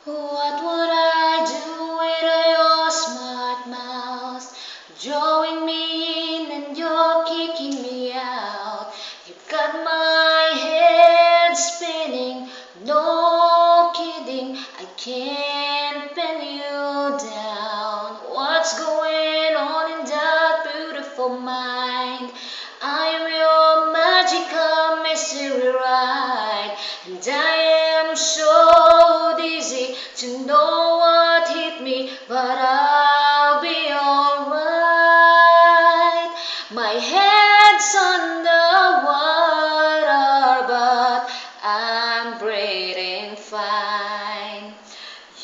What would I do with your smart mouth? Drawing me in and you're kicking me out. You got my head spinning, no kidding. I can't pin you down. What's going on in that beautiful mind? I am your magical mystery ride, and I am so dizzy to know what hit me, but I'll be alright. My head's underwater, but I'm breathing fine.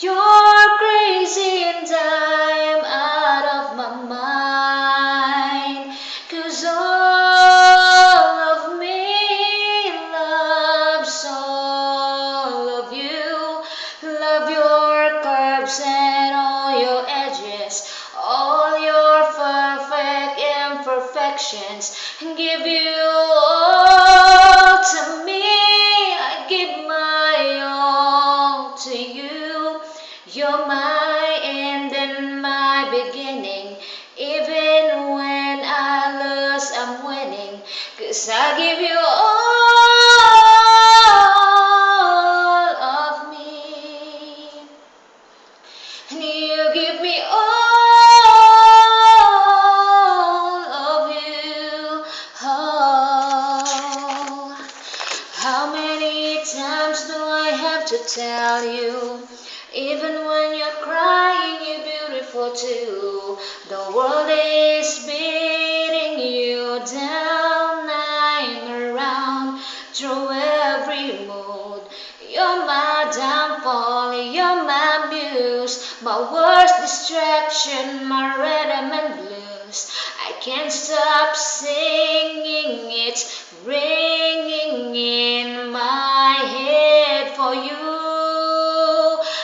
You're crazy and I'm out of my mind, 'cause all of me loves all of you. Love your curves and all your edges, all your perfect imperfections, and give you all to me. I give my all to you. You're my end and my beginning. Even when I lose, I'm winning, 'cause I give you all of me, and you give me all of you. Oh, how many times do I have to tell you? Even when you're crying, you're beautiful too. The world is beating you down. I'm around through every mood. You're my downfall, you're my muse, my worst distraction, my rhythm and blues. I can't stop singing, it's ringing in my head for you.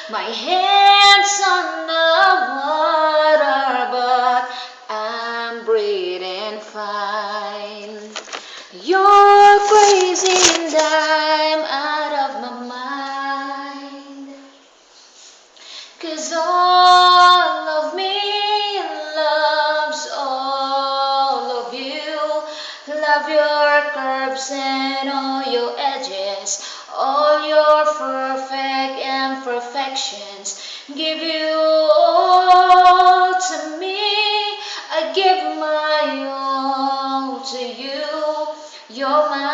My head's underwater, but I'm breathing fine. You're crazy and I'm out of my mind, 'cause all of me loves all of you. Love your curves and all your edges, all your perfect imperfections. Give you all to me. I give my all to you. You're my